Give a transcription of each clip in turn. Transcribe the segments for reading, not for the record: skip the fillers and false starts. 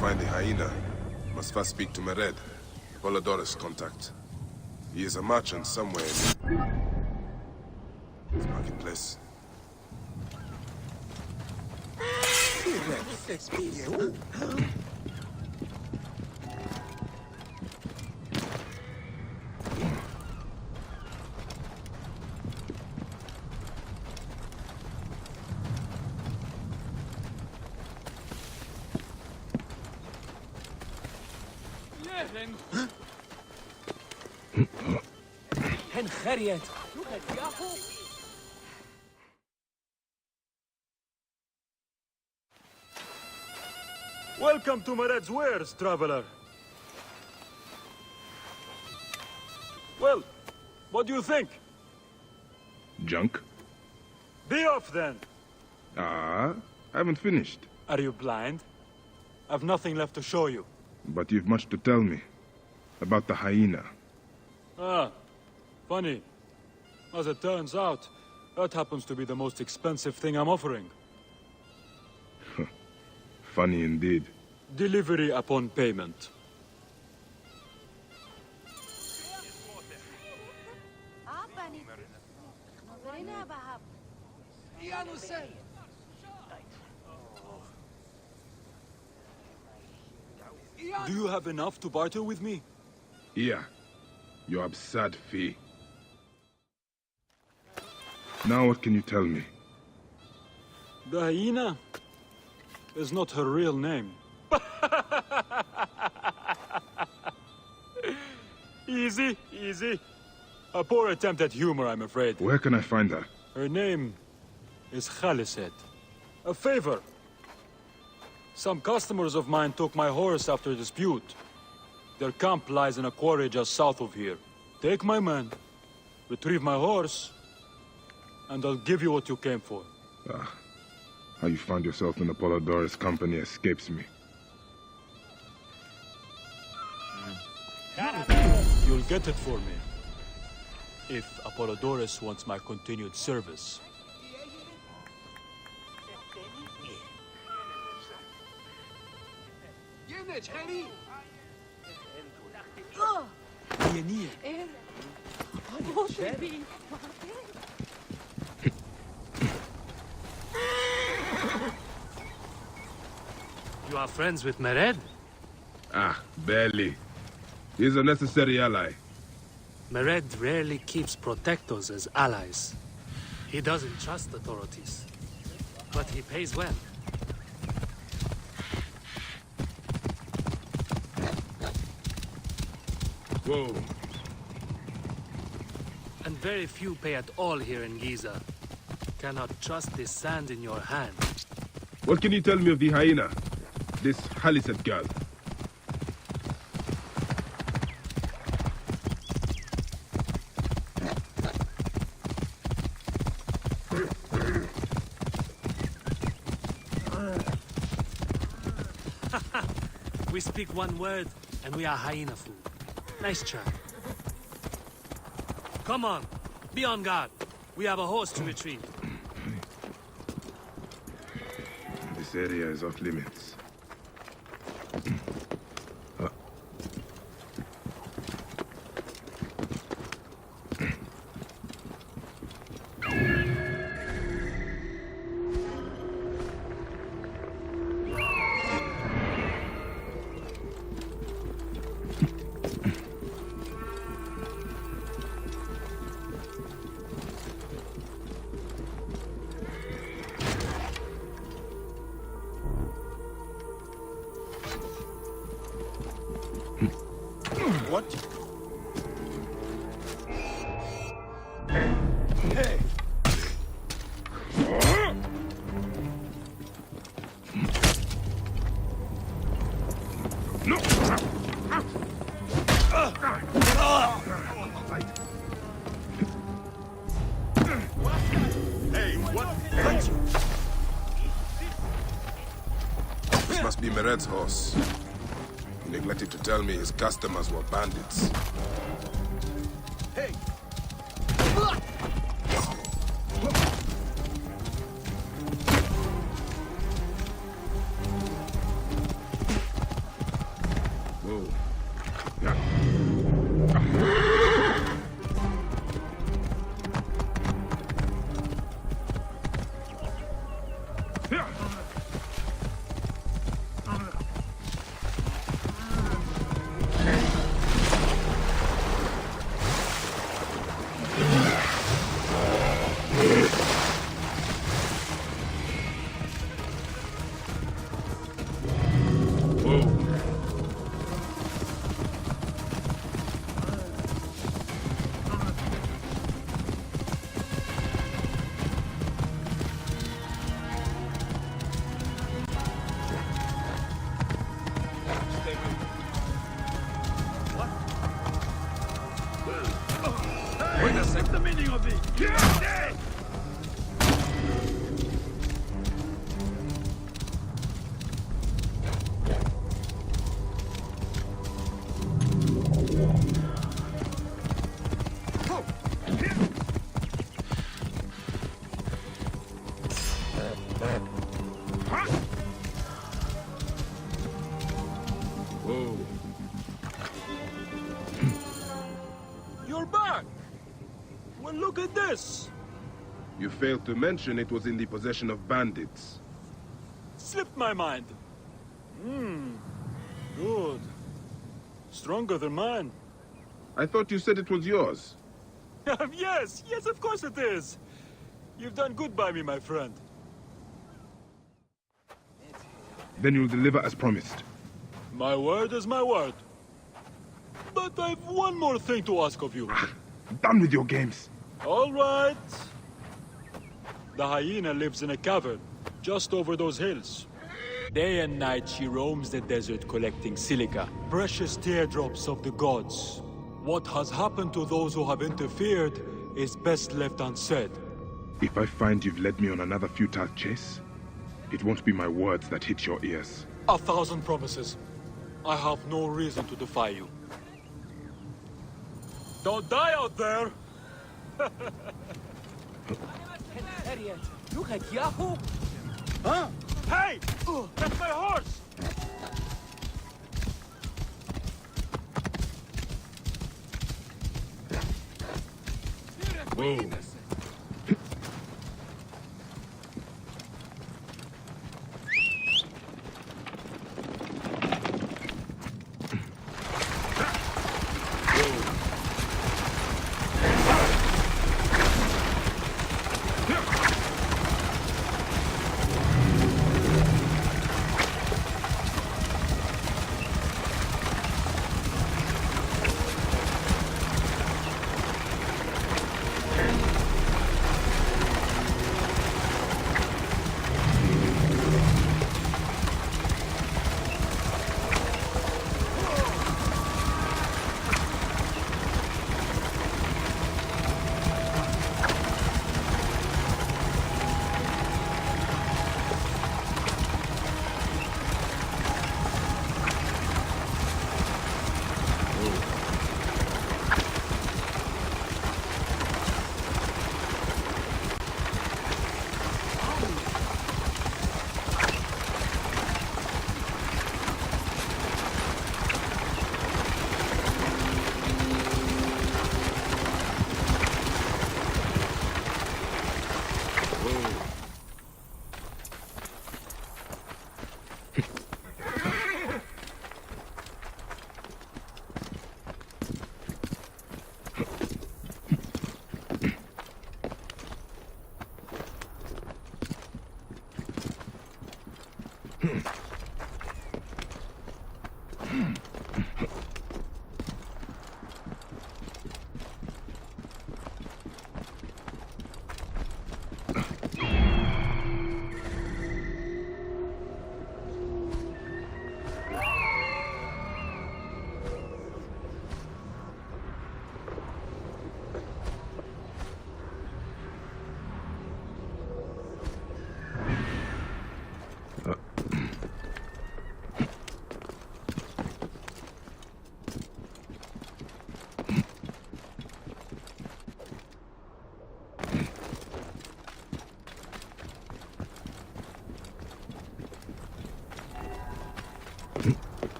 Find the hyena. Must first speak to Mered, Polydorus' contact. He is a merchant somewhere in this marketplace. Welcome to Mered's wares, traveler. Well, what do you think? Junk? Be off then! I haven't finished. Are you blind? I've nothing left to show you. But you've much to tell me. About the hyena. Ah, funny. As it turns out, that happens to be the most expensive thing I'm offering. Funny indeed. Delivery upon payment. Do you have enough to barter with me? Yeah. Your absurd fee. Now what can you tell me? The hyena is not her real name. Easy, easy. A poor attempt at humor, I'm afraid. Where can I find her? Her name is Khaliset. A favor. Some customers of mine took my horse after a dispute. Their camp lies in a quarry just south of here. Take my man, retrieve my horse, and I'll give you what you came for. How you found yourself in Apollodorus' company escapes me. You'll get it for me. If Apollodorus wants my continued service. You are friends with Mered? Barely. He is a necessary ally. Mered rarely keeps protectors as allies. He doesn't trust authorities, but he pays well. Whoa. And very few pay at all here in Giza. Cannot trust this sand in your hand. What can you tell me of the hyena? This Khaliset girl. We speak one word, and we are hyena food. Nice try. Come on. Be on guard. We have a horse to retrieve. This area is off limits. What? Hey! No! Hey, what? This must be Mered's horse. He neglected to tell me his customers were bandits. Hey! Whoa. Yeah. Wait a sec. The meaning of it. Whoa. You're back! Well, look at this! You failed to mention it was in the possession of bandits. Slipped my mind. Good. Stronger than mine. I thought you said it was yours. Yes, of course it is. You've done good by me, my friend. Then you'll deliver as promised. My word is my word. But I've one more thing to ask of you. Done with your games. All right. The hyena lives in a cavern, just over those hills. Day and night she roams the desert collecting silica, precious teardrops of the gods. What has happened to those who have interfered is best left unsaid. If I find you've led me on another futile chase, it won't be my words that hit your ears. 1,000 promises. I have no reason to defy you. Don't die out there! Huh? Hey! That's my horse! Whoa.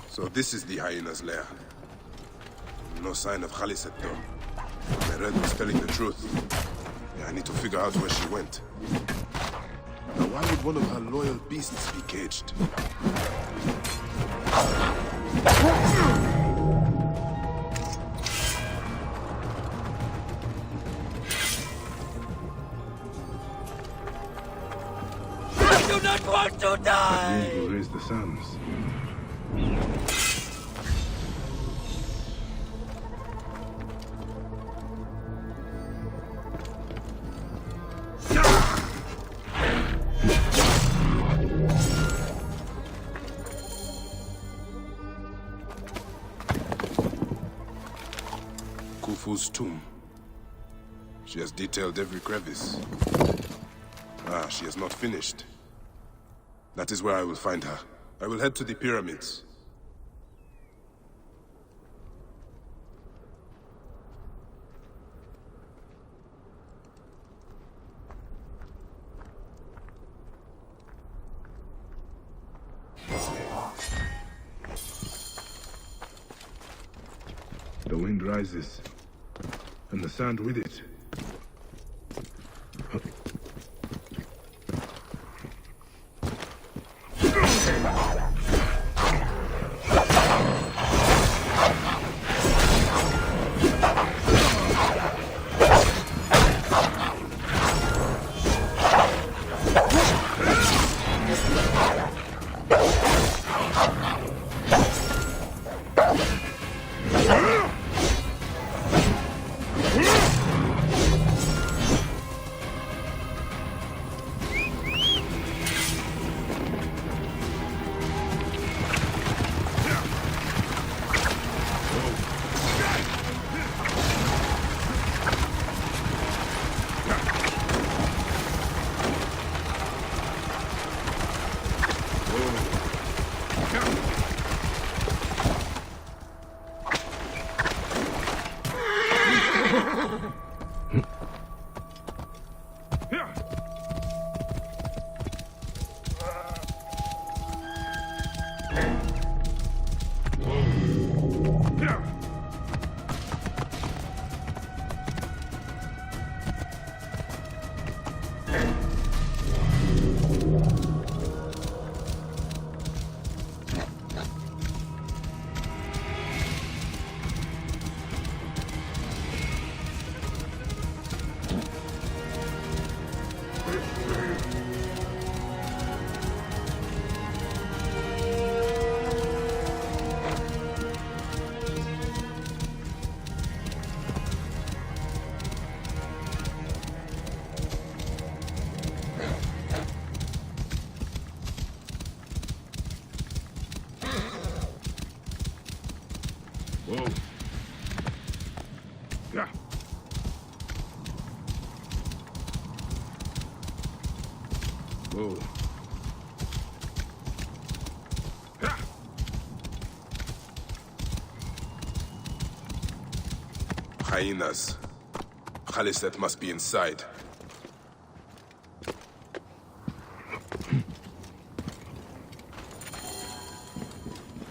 So this is the hyena's lair. No sign of Khaliset though. Mered was telling the truth. Yeah, I need to figure out where she went. Now why would one of her loyal beasts be caged? I do not want to die! Who raised the sons? Khufu's tomb. She has detailed every crevice. Ah, she has not finished. That is where I will find her. I will head to the pyramids. The wind rises, and the sand with it. Whoa. Yeah. Whoa. Yeah. Hyenas. Khaliset must be inside.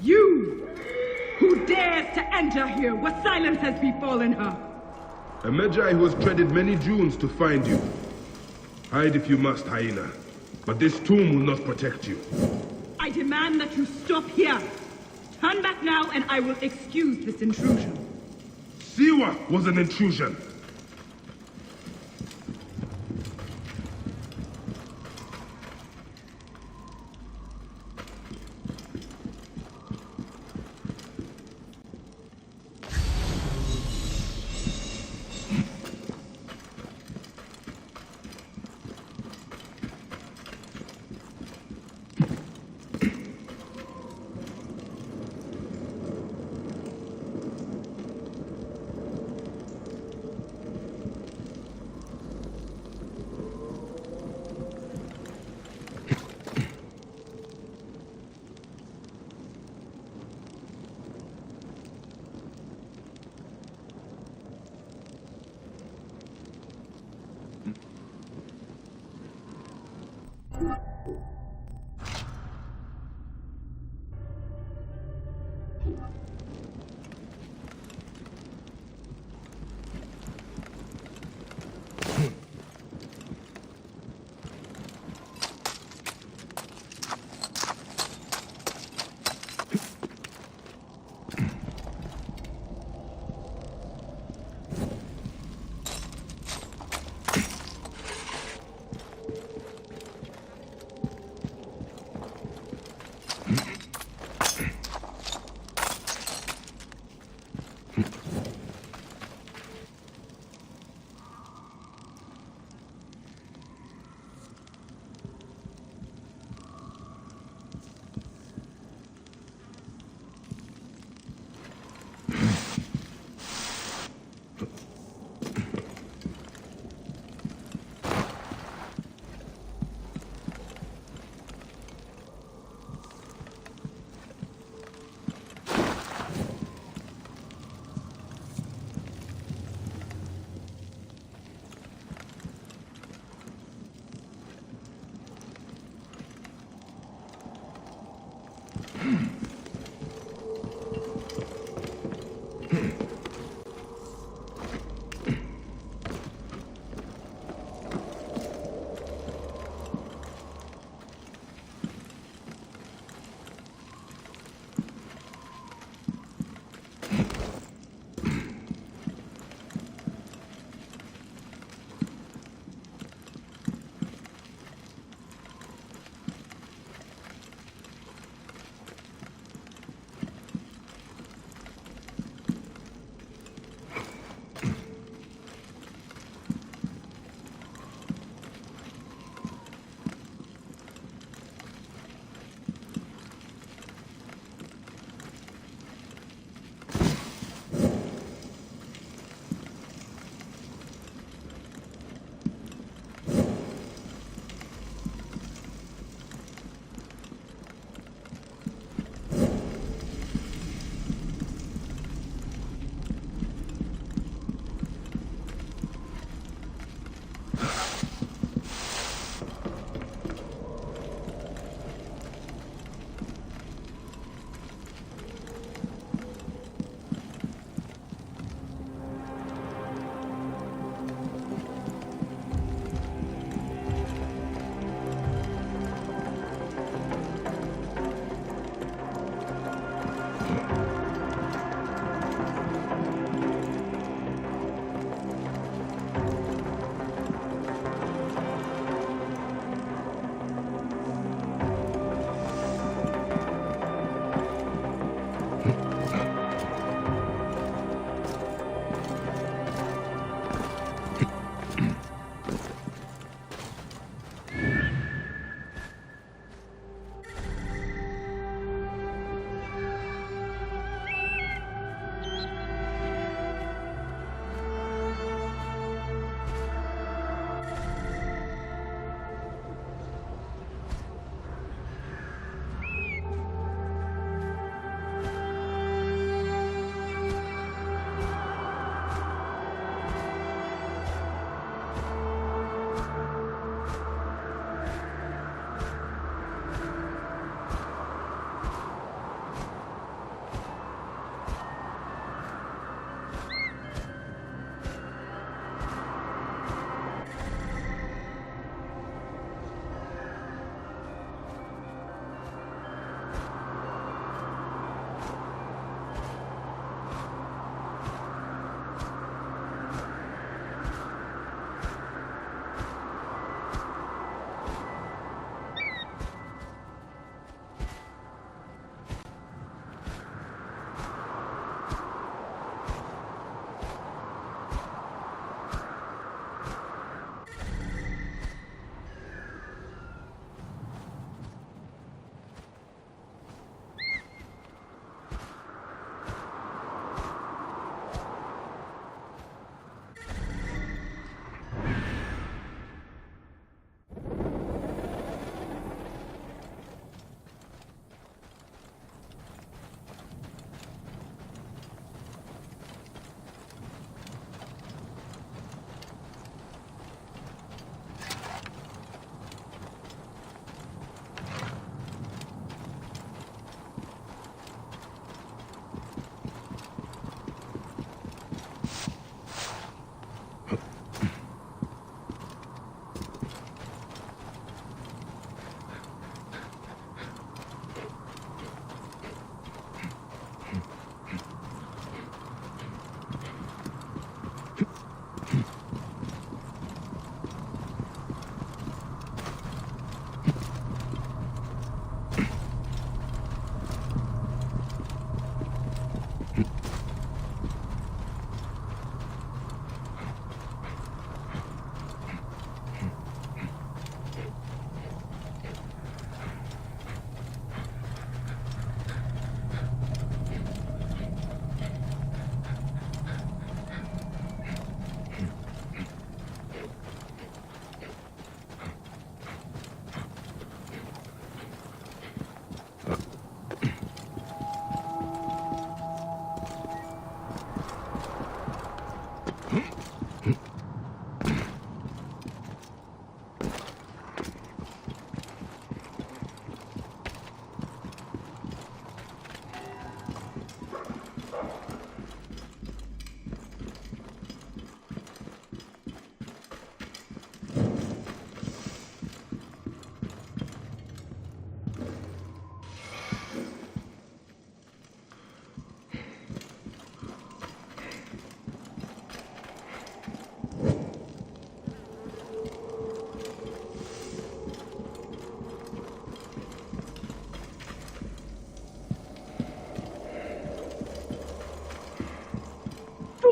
You! Who dares to enter here? What silence has befallen her? A Magi who has treaded many dunes to find you. Hide if you must, hyena. But this tomb will not protect you. I demand that you stop here. Turn back now and I will excuse this intrusion. Siwa was an intrusion.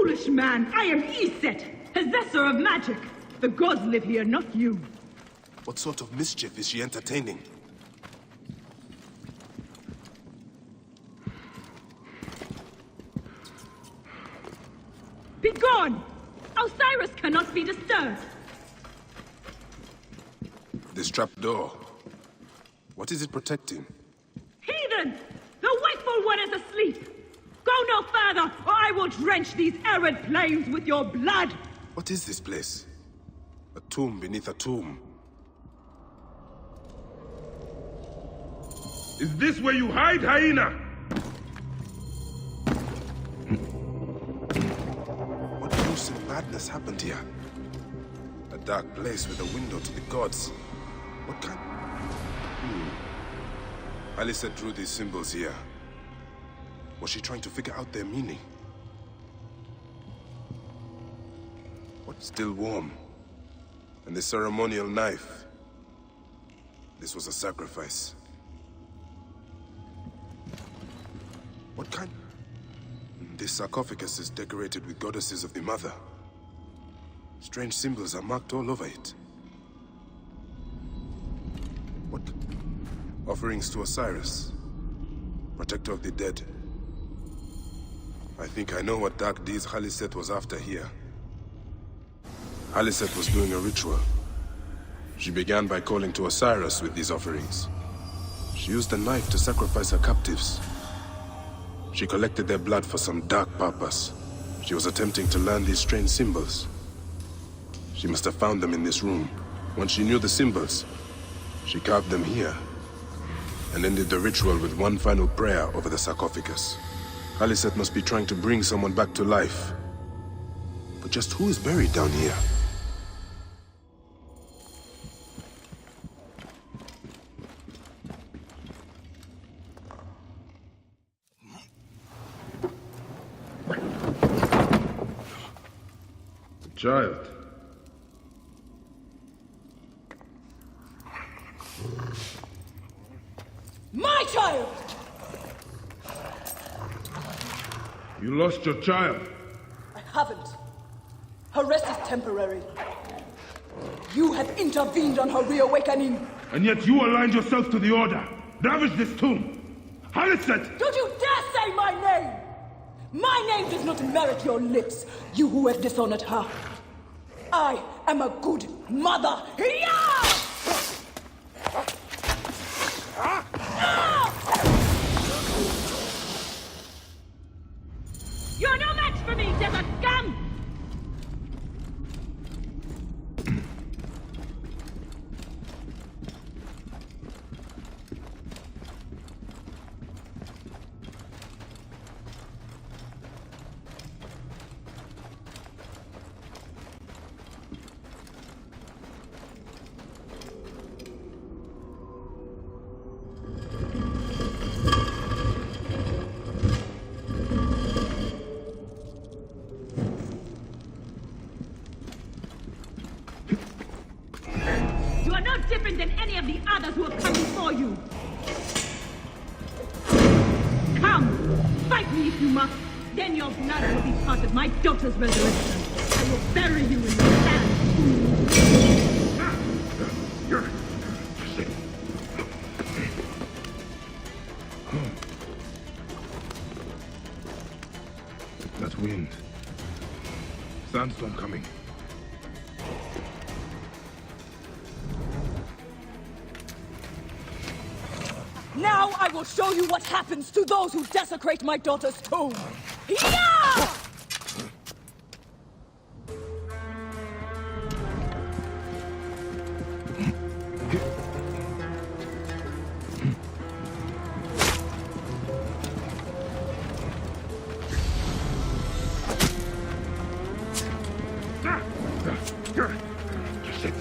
foolish man! I am Iset, possessor of magic! The gods live here, not you. What sort of mischief is she entertaining? Be gone! Osiris cannot be disturbed! This trapdoor. What is it protecting? Heathen! The wakeful one is asleep! Go no further, or I will drench these arid plains with your blood! What is this place? A tomb beneath a tomb. Is this where you hide, hyena? What gruesome madness happened here? A dark place with a window to the gods. What kind... Alyssa drew these symbols here. Was she trying to figure out their meaning? What's still warm? And the ceremonial knife. This was a sacrifice. What kind? This sarcophagus is decorated with goddesses of the Mother. Strange symbols are marked all over it. What? Offerings to Osiris, protector of the dead. I think I know what dark deeds Khaliset was after here. Khaliset was doing a ritual. She began by calling to Osiris with these offerings. She used a knife to sacrifice her captives. She collected their blood for some dark purpose. She was attempting to learn these strange symbols. She must have found them in this room. Once she knew the symbols, she carved them here and ended the ritual with one final prayer over the sarcophagus. Khaliset must be trying to bring someone back to life. But just who is buried down here? Child. My child! You lost your child. I haven't. Her rest is temporary. You have intervened on her reawakening. And yet you aligned yourself to the Order. Ravage this tomb. Khaliset! Don't you dare say my name! My name does not merit your lips, you who have dishonored her. I am a good mother. Yeah! You're no match for me, desert scum! You are no different than any of the others who have come before you. Come, fight me if you must. Then your blood will be part of my daughter's resurrection. I will bury you in the sand. That wind. Sandstorm coming. Now I will show you what happens to those who desecrate my daughter's tomb. Yeah! Just sit.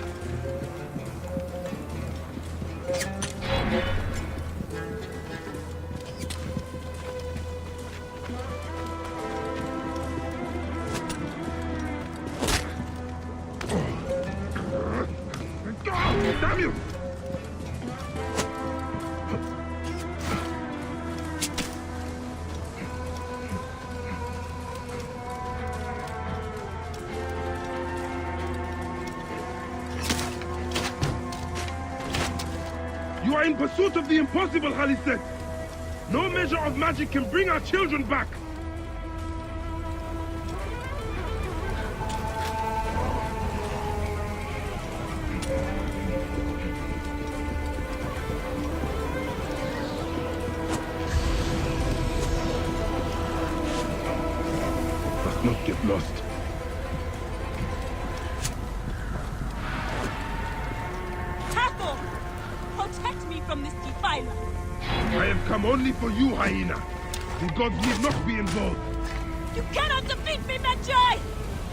in pursuit of the impossible, Khaliset. No measure of magic can bring our children back. Must not get lost. Tackle! Protect me from this defiler. I have come only for you, hyena. The gods need not be involved. You cannot defeat me, Medjay!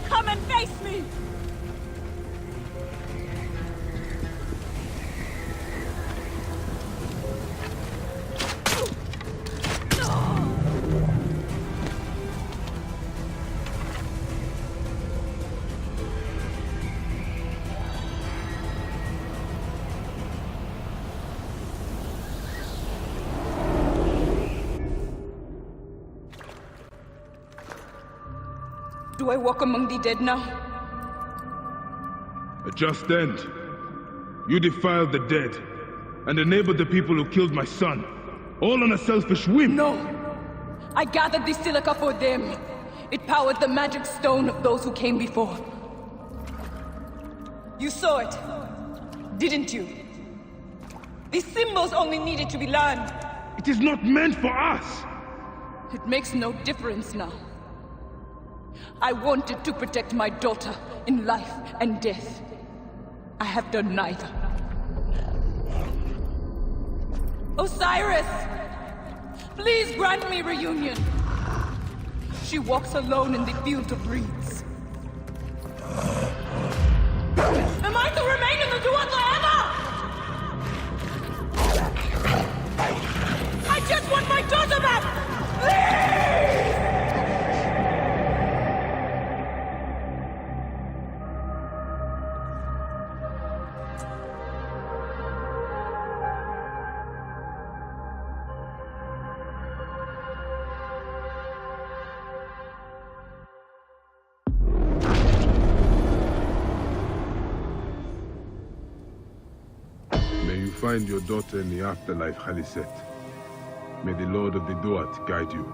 Come and face me! Do I walk among the dead now? A just end. You defiled the dead and enabled the people who killed my son, all on a selfish whim. No! I gathered the silica for them. It powered the magic stone of those who came before. You saw it, didn't you? The symbols only needed to be learned. It is not meant for us. It makes no difference now. I wanted to protect my daughter in life and death. I have done neither. Osiris! Please grant me reunion. She walks alone in the field of reeds. Am I to remain in the Duat forever? I just want my daughter back! Please! May you find your daughter in the afterlife, Khaliset. May the Lord of the Duat guide you.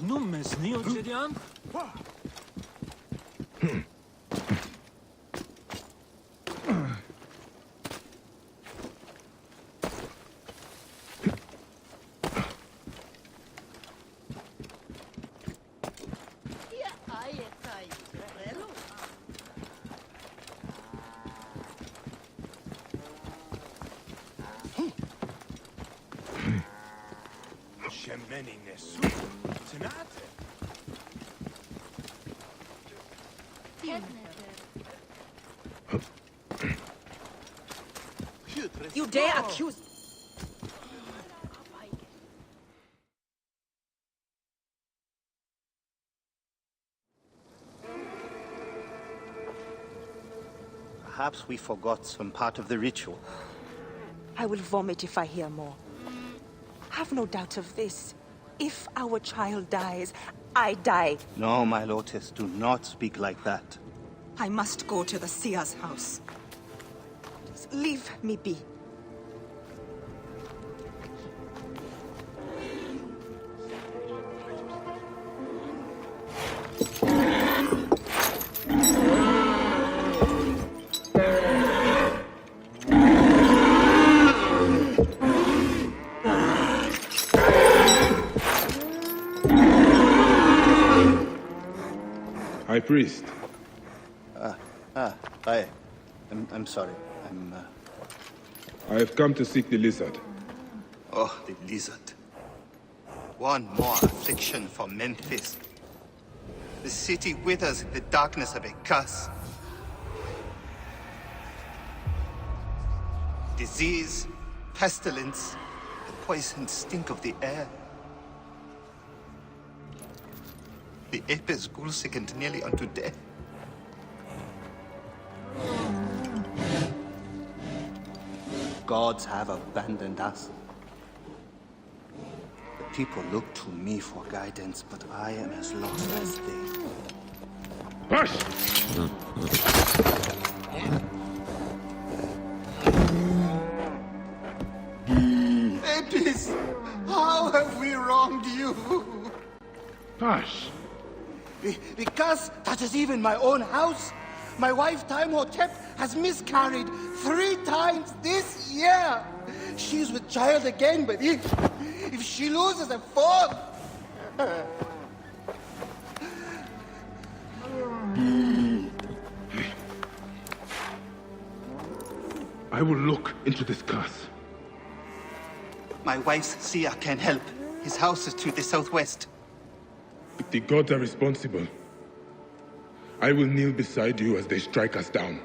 Nu mesni Ocedian? dare accuse... Perhaps we forgot some part of the ritual. I will vomit if I hear more. Have no doubt of this. If our child dies, I die. No, my Lotus, do not speak like that. I must go to the seer's house. Just leave me be. High Priest. I'm sorry. I have come to seek the lizard. Oh, the lizard. One more affliction for Memphis. The city withers in the darkness of a curse. Disease, pestilence, the poison stink of the air. The ape is ghoul-sickened nearly unto death. Gods have abandoned us. The people look to me for guidance, but I am as lost as they. Hush! Apis, how have we wronged you? Hush! Because touches even my own house. My wife, Timehotep, has miscarried 3 times this year. She's with child again, but if she loses a 4th... I will look into this curse. My wife's seer can help. His house is to the southwest. If the gods are responsible, I will kneel beside you as they strike us down.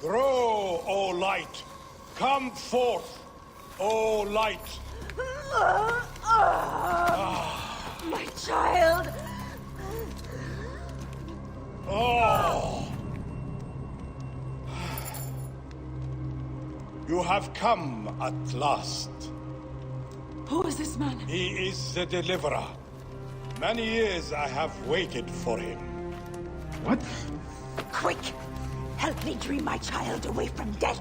Grow, O light! Come forth, O light! My child! Oh! You have come at last. Who is this man? He is the deliverer. Many years I have waited for him. What? Quick! Help me dream my child away from death!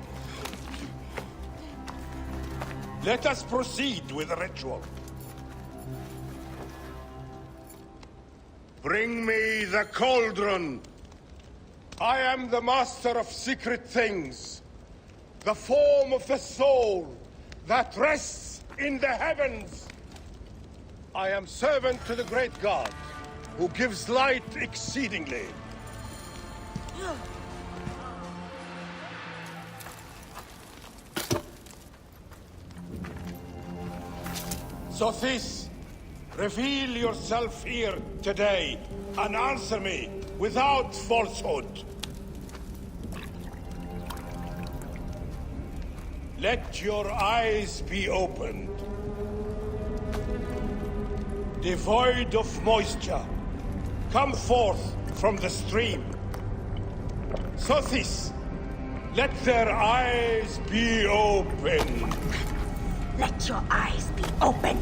Let us proceed with the ritual. Bring me the cauldron. I am the master of secret things. The form of the soul that rests in the heavens. I am servant to the great God, who gives light exceedingly. Sothis, reveal yourself here today and answer me without falsehood. Let your eyes be opened. Devoid of moisture, come forth from the stream. Sothis, let their eyes be open. Let your eyes be open.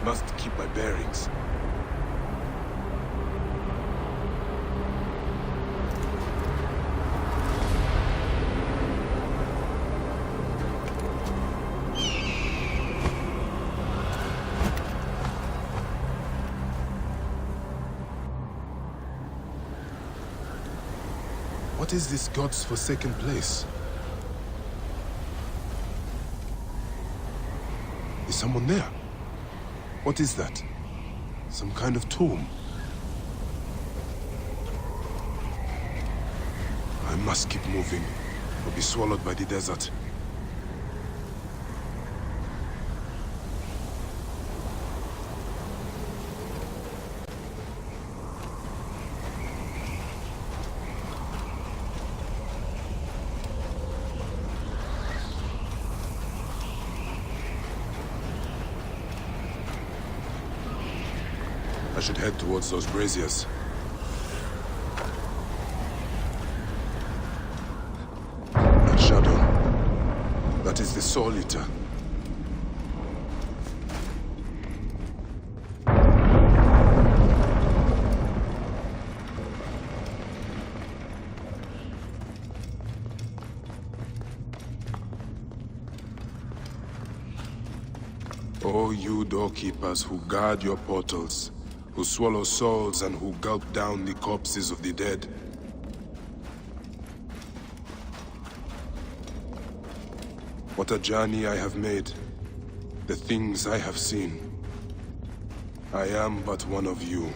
Must keep my bearings. What is this God's forsaken place? Is someone there? What is that? Some kind of tomb? I must keep moving, or be swallowed by the desert. I should head towards those braziers. That shadow. That is the Soul Eater. O you doorkeepers who guard your portals, who swallow souls and who gulp down the corpses of the dead. What a journey I have made, the things I have seen. I am but one of you.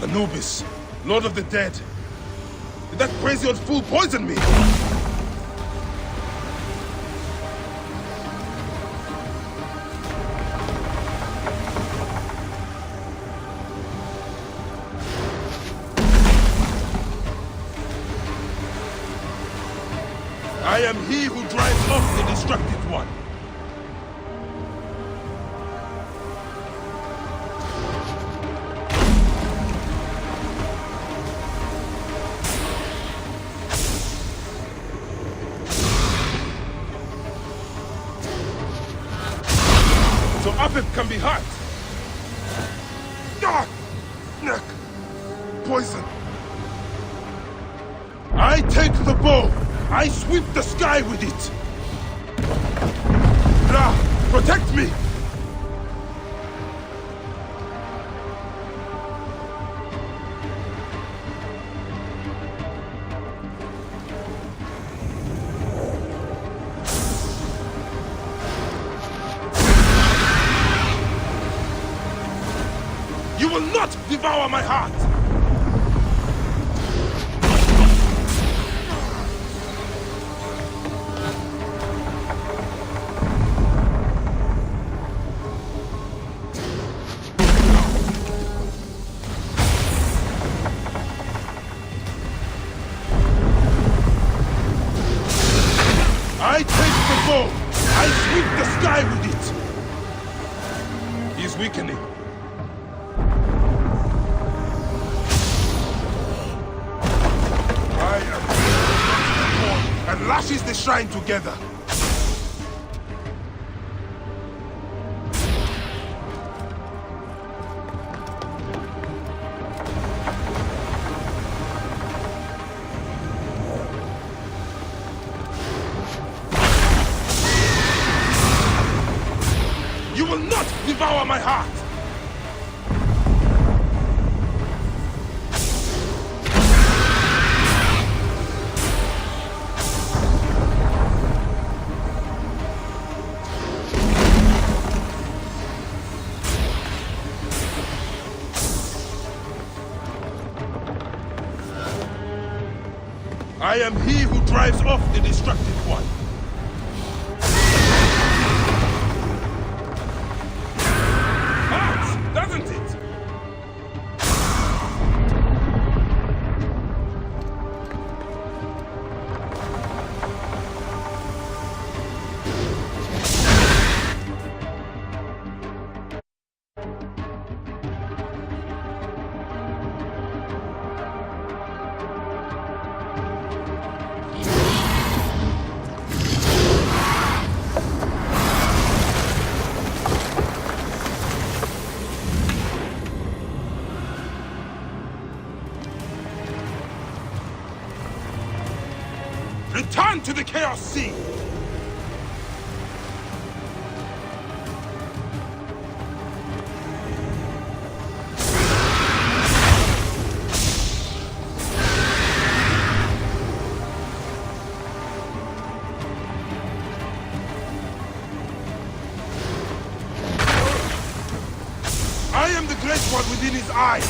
Anubis. Lord of the Dead. Did that crazy old fool poison me? I am he who drives off the destructive one. So Apep can be hurt. Ah! Neck. Poison. I take the bow. I sweep the sky with it! Ra, protect me! You will not devour my heart! I take the bow! I sweep the sky with it! He is weakening. I am and lashes the shrine together. You will not devour my heart! I am he who drives off the destructive one. Doesn't it? Return to the Chaos Sea! I am the Great One within his eye!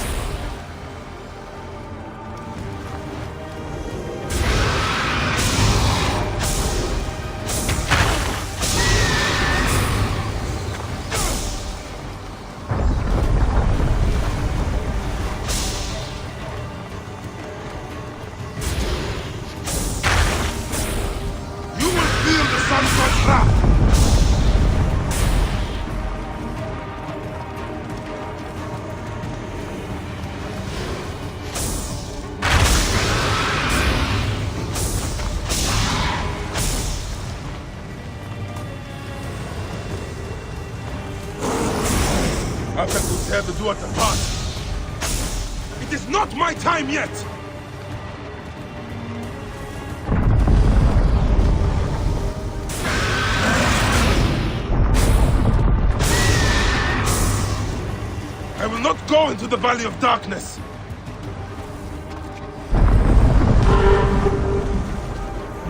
Apep will tear the Duat apart. It is not my time yet! I will not go into the Valley of Darkness!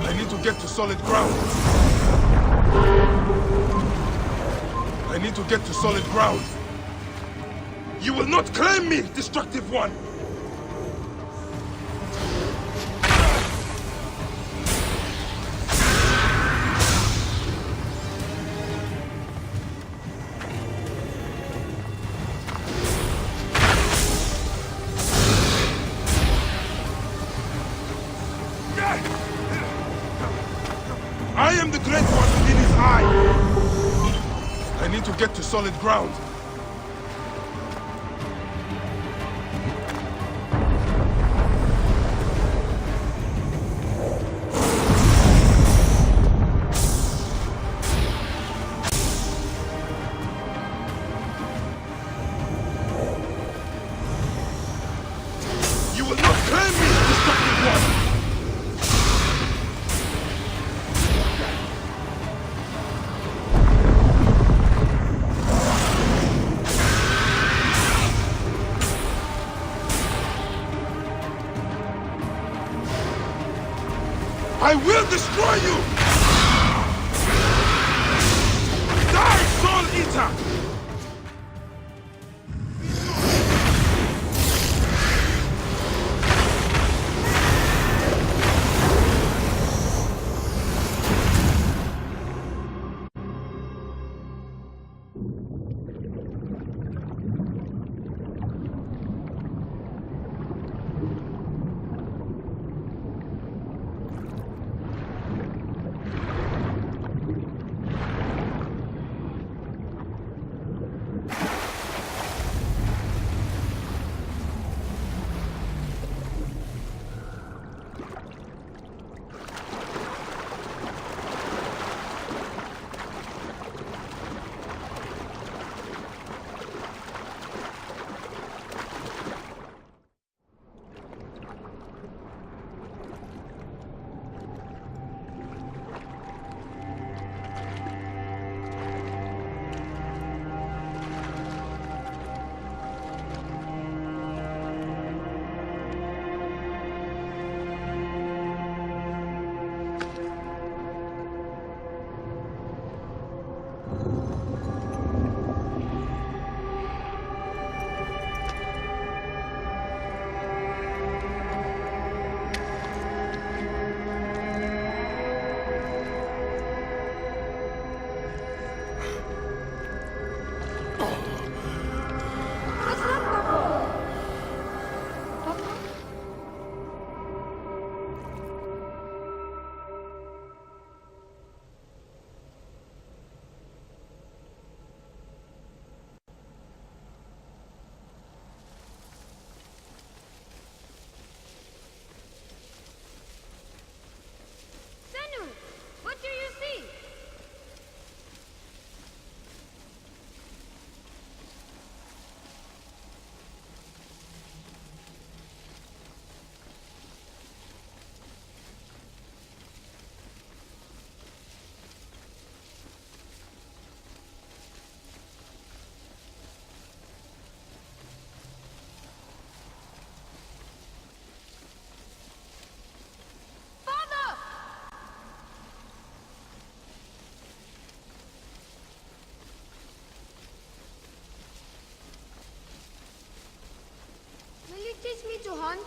I need to get to solid ground. I need to get to solid ground. You will not claim me, destructive one! I am the great one within his eye! I need to get to solid ground. You will not claim me, destructive one! I will destroy you! Die, Soul Eater! What do you see? Will you teach me to hunt?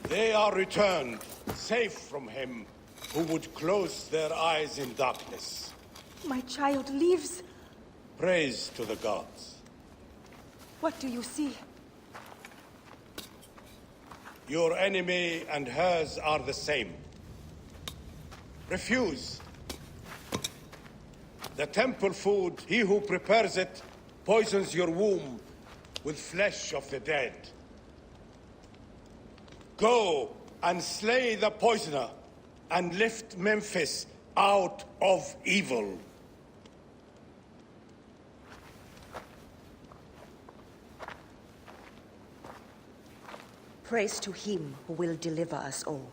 They are returned, safe from him who would close their eyes in darkness. My child lives. Praise to the gods. What do you see? Your enemy and hers are the same. Refuse. The temple food, he who prepares it, poisons your womb with flesh of the dead. Go and slay the poisoner, and lift Memphis out of evil. Praise to him who will deliver us all.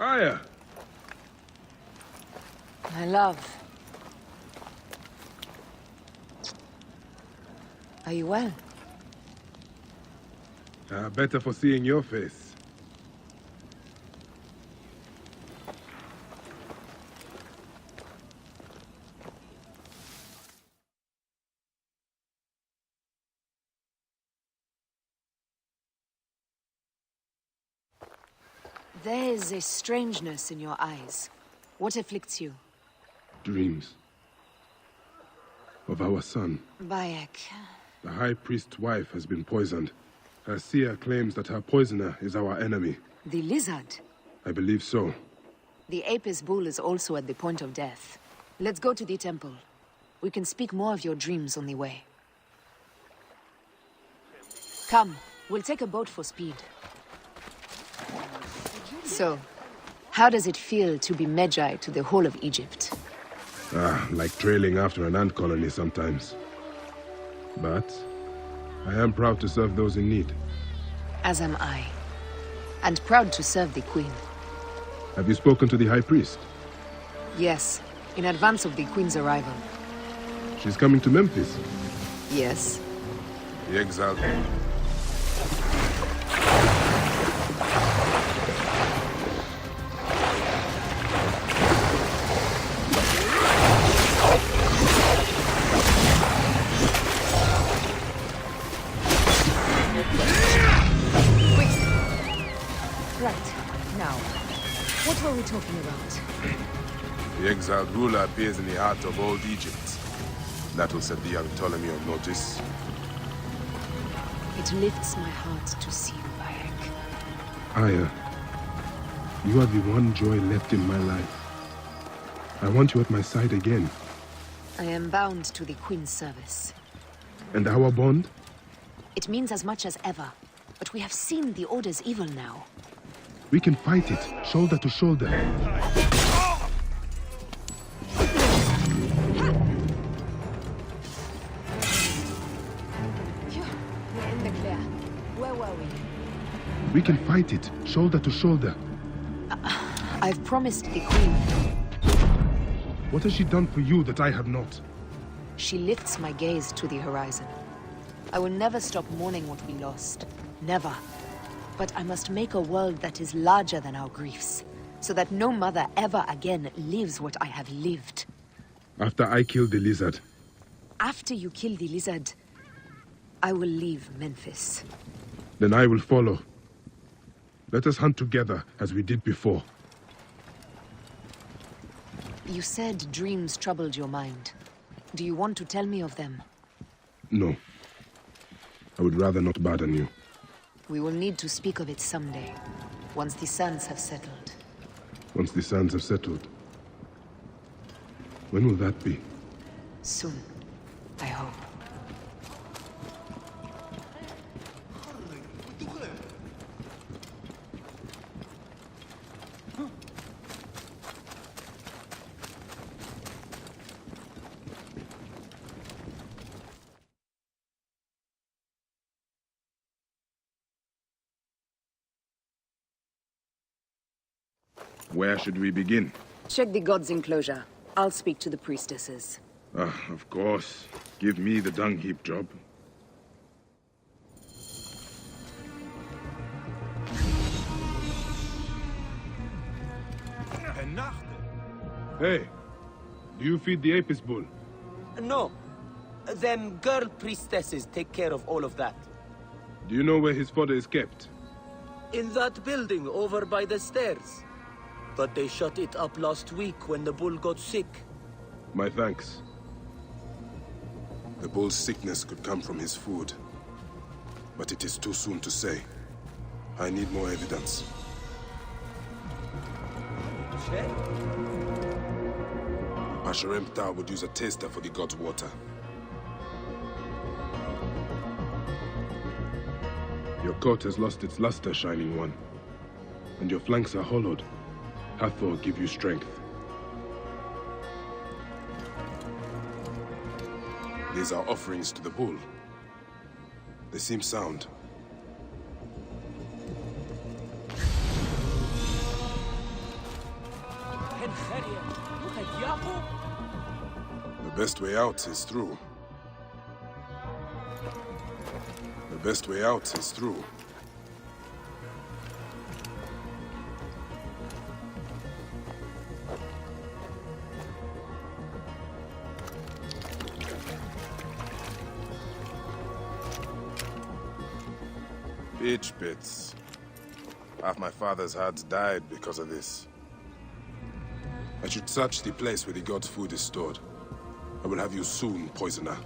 Aya! My love. Are you well? Better for seeing your face. There is a strangeness in your eyes. What afflicts you? Dreams. Of our son. Bayek. The High Priest's wife has been poisoned. Her seer claims that her poisoner is our enemy. The lizard. I believe so. The Apis bull is also at the point of death. Let's go to the temple. We can speak more of your dreams on the way. Come, we'll take a boat for speed. So, how does it feel to be Magi to the whole of Egypt? Like trailing after an ant colony sometimes. But I am proud to serve those in need. As am I. And proud to serve the Queen. Have you spoken to the High Priest? Yes, in advance of the Queen's arrival. She's coming to Memphis. Yes. The exiled. Right. Now, what were we talking about? The exiled ruler appears in the heart of old Egypt. That will set the young Ptolemy on notice. It lifts my heart to see you, Bayek. Aya, you are the one joy left in my life. I want you at my side again. I am bound to the Queen's service. And our bond? It means as much as ever. But we have seen the Order's evil now. We can fight it, shoulder to shoulder. We're in the clear. Where were we? We can fight it, shoulder to shoulder. I've promised the Queen. What has she done for you that I have not? She lifts my gaze to the horizon. I will never stop mourning what we lost. Never. But I must make a world that is larger than our griefs, so that no mother ever again lives what I have lived. After I killed the lizard. After you kill the lizard, I will leave Memphis. Then I will follow. Let us hunt together, as we did before. You said dreams troubled your mind. Do you want to tell me of them? No. I would rather not burden you. We will need to speak of it someday, once the sands have settled. Once the sands have settled. When will that be? Soon, I hope. Where should we begin? Check the god's enclosure. I'll speak to the priestesses. Of course. Give me the dung heap job. Hey, do you feed the Apis bull? No. Them girl priestesses take care of all of that. Do you know where his fodder is kept? In that building over by the stairs. But they shut it up last week when the bull got sick. My thanks. The bull's sickness could come from his food. But it is too soon to say. I need more evidence. Asheremta would use a taster for the god's water. Your coat has lost its luster, Shining One. And your flanks are hollowed. Hathor give you strength. These are offerings to the bull. They seem sound. The best way out is through. The best way out is through. Bitch bits. Half my father's herds died because of this. I should search the place where the god's food is stored. I will have you soon, poisoner.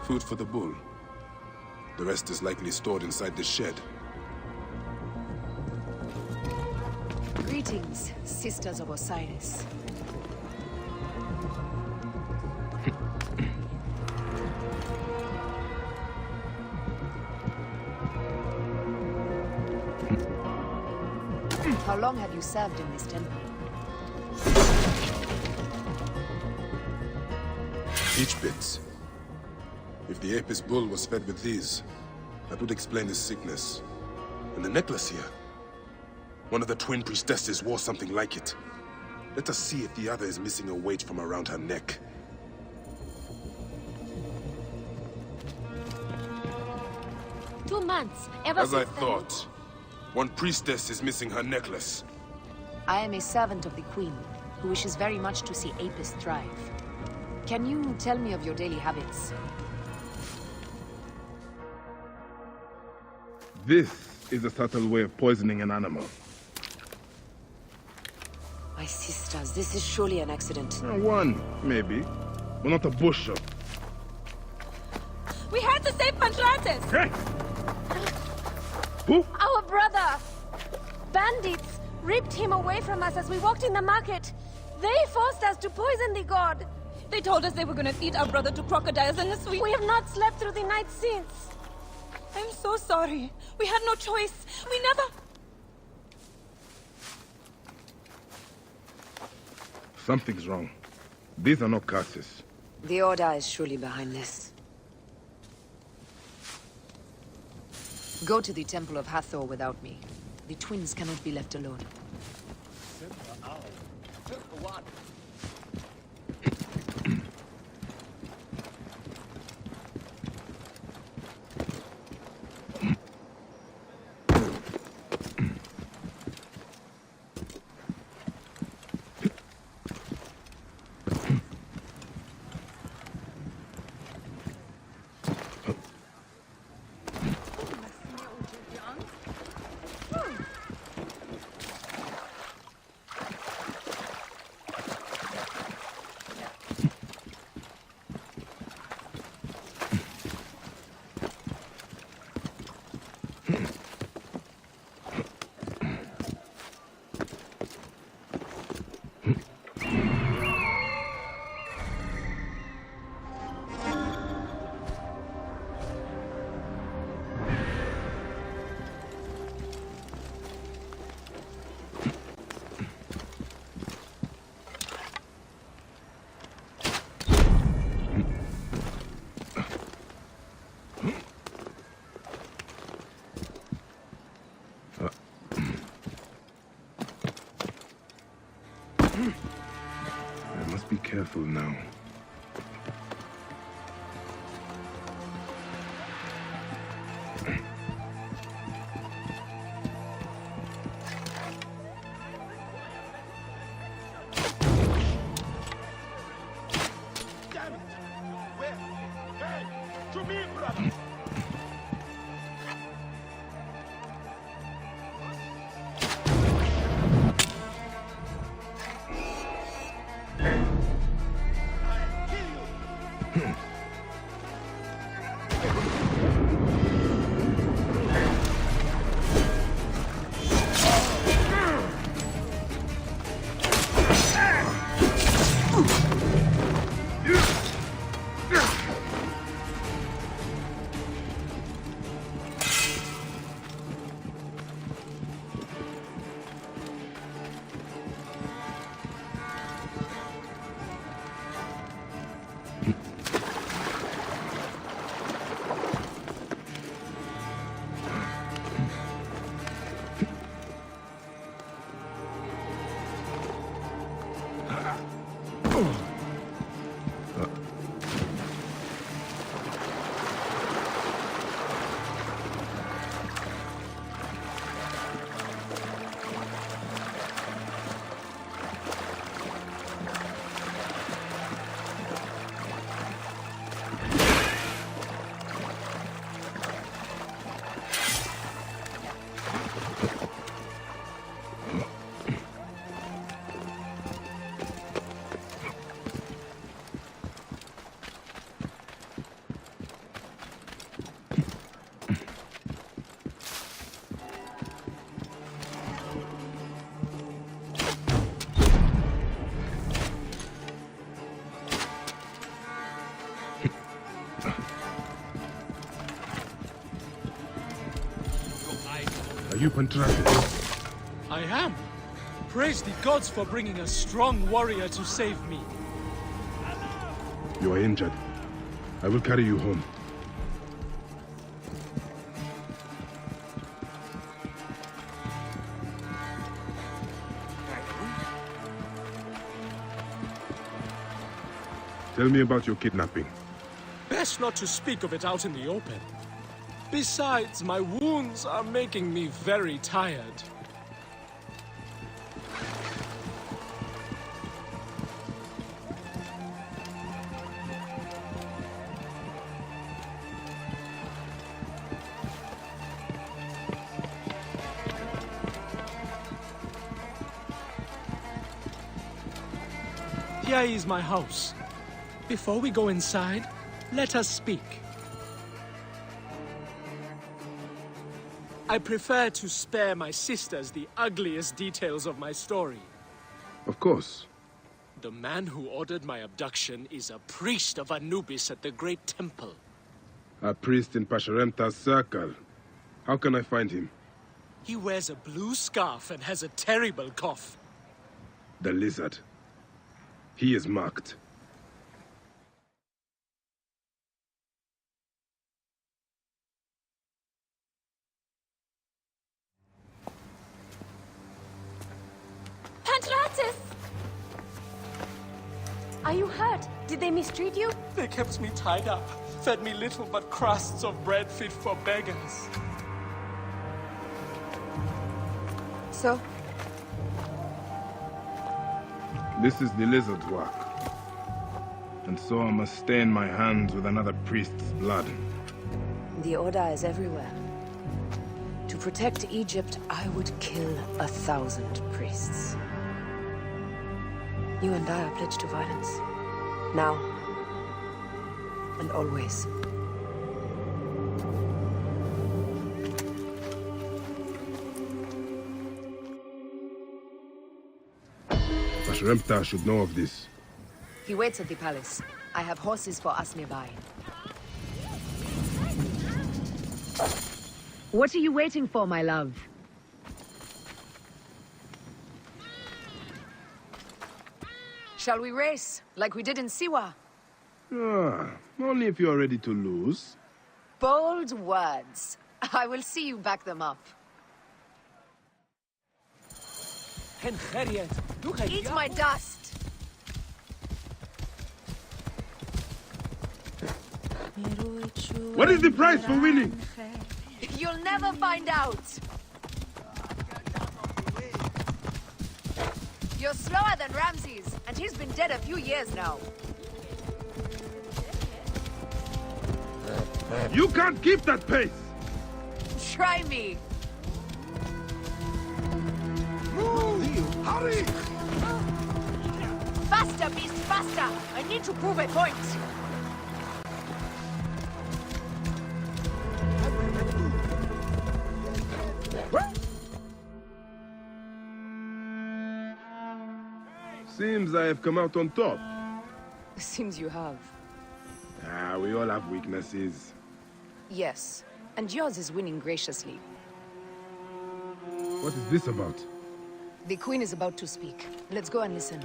Food for the bull. The rest is likely stored inside the shed. Greetings, sisters of Osiris. How long have you served in this temple? Each bit. If the Apis bull was fed with these, that would explain his sickness. And the necklace here. One of the twin priestesses wore something like it. Let us see if the other is missing a weight from around her neck. Two months, ever As I since thought. One priestess is missing her necklace. I am a servant of the Queen, who wishes very much to see Apis thrive. Can you tell me of your daily habits? This is a subtle way of poisoning an animal. My sisters, this is surely an accident. One, maybe. But not a bushel. We had to save Pantrates! Hey! Who? Our brother! Bandits ripped him away from us as we walked in the market. They forced us to poison the god. They told us they were gonna feed our brother to crocodiles in the sweet. We have not slept through the night since. I'm so sorry. We had no choice. We never... Something's wrong. These are not curses. The Order is surely behind this. Go to the Temple of Hathor without me. The twins cannot be left alone. I must be careful now. Are you Pantratis? I am. Praise the gods for bringing a strong warrior to save me. You are injured. I will carry you home. Tell me about your kidnapping. Best not to speak of it out in the open. Besides, my wounds are making me very tired. Here is my house. Before we go inside, let us speak. I prefer to spare my sisters the ugliest details of my story. Of course. The man who ordered my abduction is a priest of Anubis at the Great Temple. A priest in Pasharemta's circle. How can I find him? He wears a blue scarf and has a terrible cough. The lizard. He is marked. Pantratis! Are you hurt? Did they mistreat you? They kept me tied up, fed me little but crusts of bread fit for beggars. So? This is the lizard's work. And so I must stain my hands with another priest's blood. The Order is everywhere. To protect Egypt, I would kill 1,000 priests. You and I are pledged to violence. Now. And always. Pasharemta should know of this. He waits at the palace. I have horses for us nearby. What are you waiting for, my love? Shall we race, like we did in Siwa? Only if you are ready to lose. Bold words. I will see you back them up. Eat my dust! What is the price for winning? You'll never find out! You're slower than Ramses, and he's been dead a few years now. You can't keep that pace! Try me! Move! Hurry! Faster, beast, faster! I need to prove a point! Seems I have come out on top. Seems you have. Ah, we all have weaknesses. Yes, and yours is winning graciously. What is this about? The Queen is about to speak. Let's go and listen.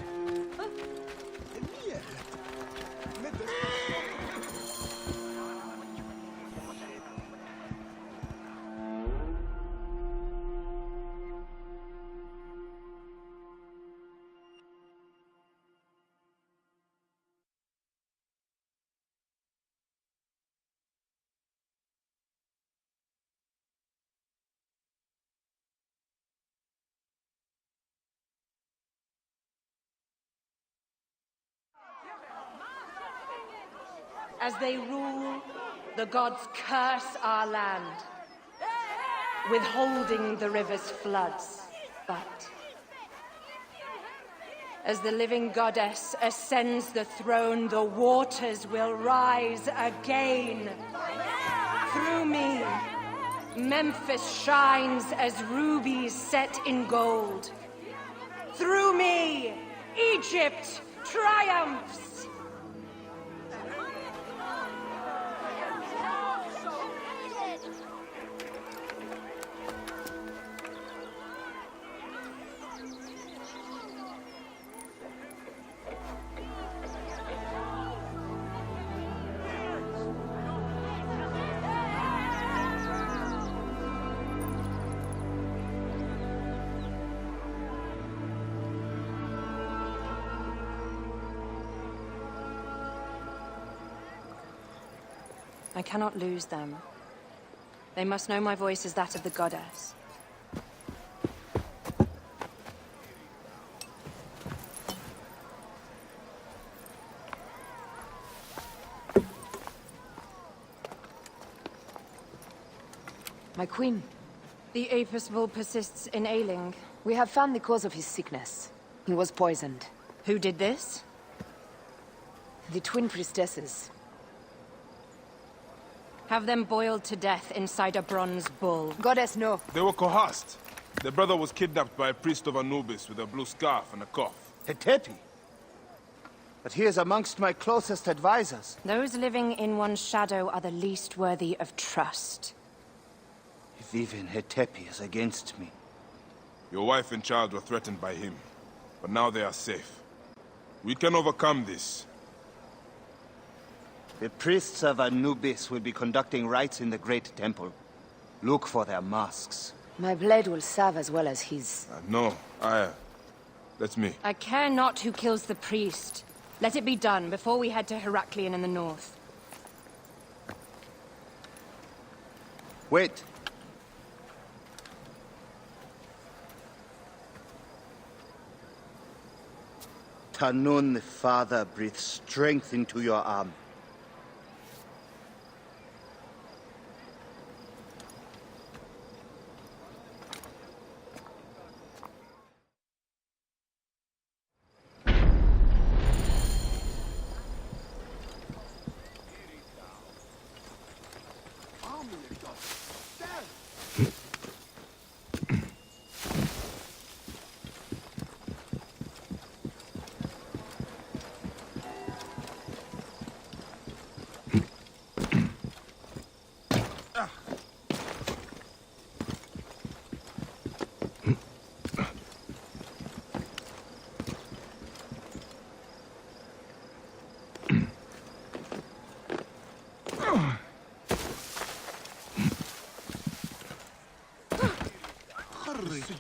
As they rule, the gods curse our land, withholding the river's floods. But as the living goddess ascends the throne, the waters will rise again. Through me, Memphis shines as rubies set in gold. Through me, Egypt triumphs. I cannot lose them. They must know my voice is that of the goddess. My queen. The Apostle persists in ailing. We have found the cause of his sickness. He was poisoned. Who did this? The twin priestesses. Have them boiled to death inside a bronze bull. Goddess, no. They were coerced. Their brother was kidnapped by a priest of Anubis with a blue scarf and a cough. Hetepi? But he is amongst my closest advisors. Those living in one's shadow are the least worthy of trust. If even Hetepi is against me. Your wife and child were threatened by him, but now they are safe. We can overcome this. The priests of Anubis will be conducting rites in the Great Temple. Look for their masks. My blade will serve as well as his. No, that's me. I care not who kills the priest. Let it be done before we head to Heraklion in the north. Wait. Tanun the Father breathes strength into your arm.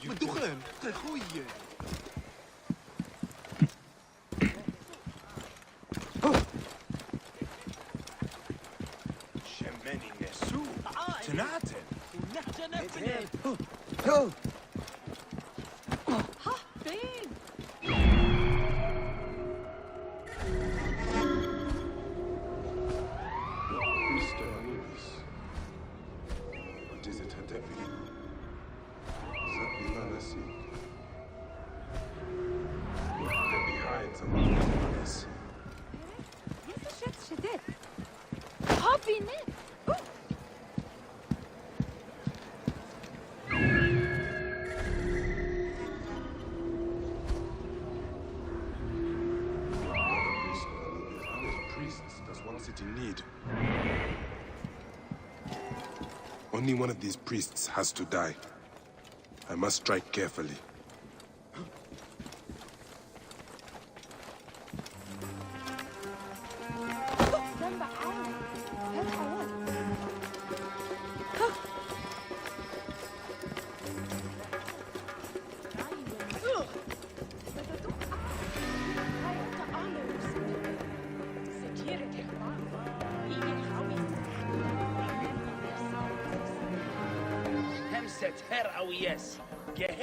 الدخان اخويا Only one of these priests has to die. I must strike carefully. Oh, yes. Yes.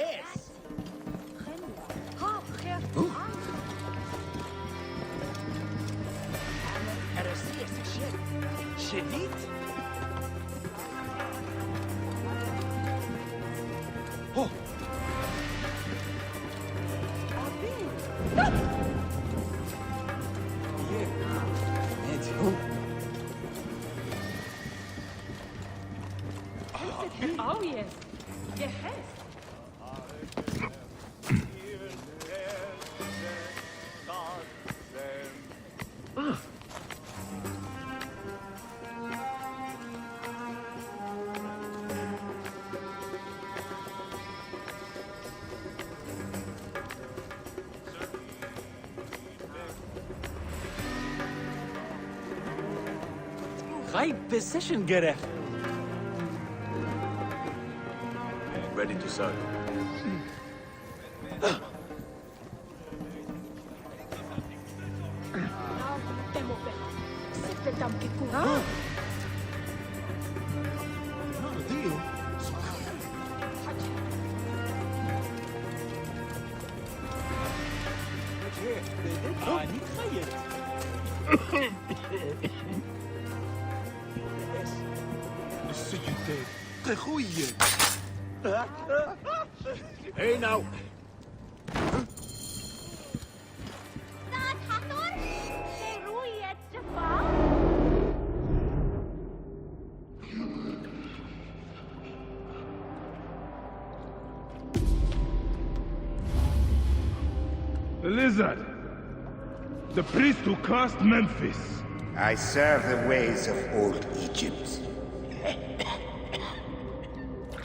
High position, Gerech. Ready to serve. Hey now. The lizard. The priest who cursed Memphis. I serve the ways of old Egypt.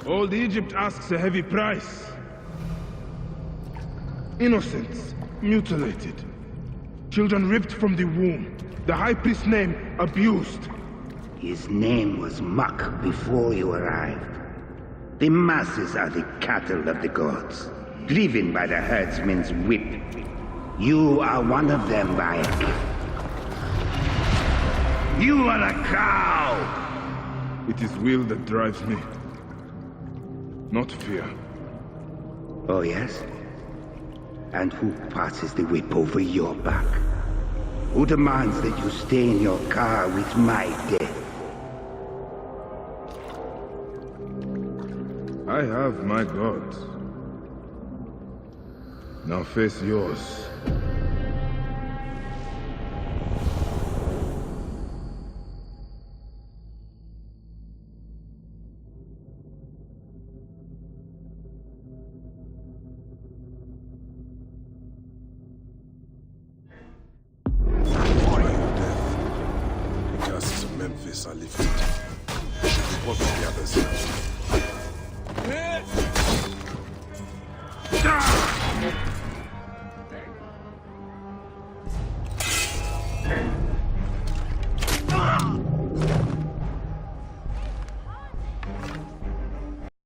Old Egypt asks a heavy price. Innocents mutilated. Children ripped from the womb. The high priest's name abused. His name was Muck before you arrived. The masses are the cattle of the gods, driven by the herdsman's whip. You are one of them, Bayek. You are a cow! It is will that drives me. Not fear. Oh, yes? And who passes the whip over your back? Who demands that you stay in your car with my death? I have my gods. Now face yours. Memphis are lifted. You should report to the others.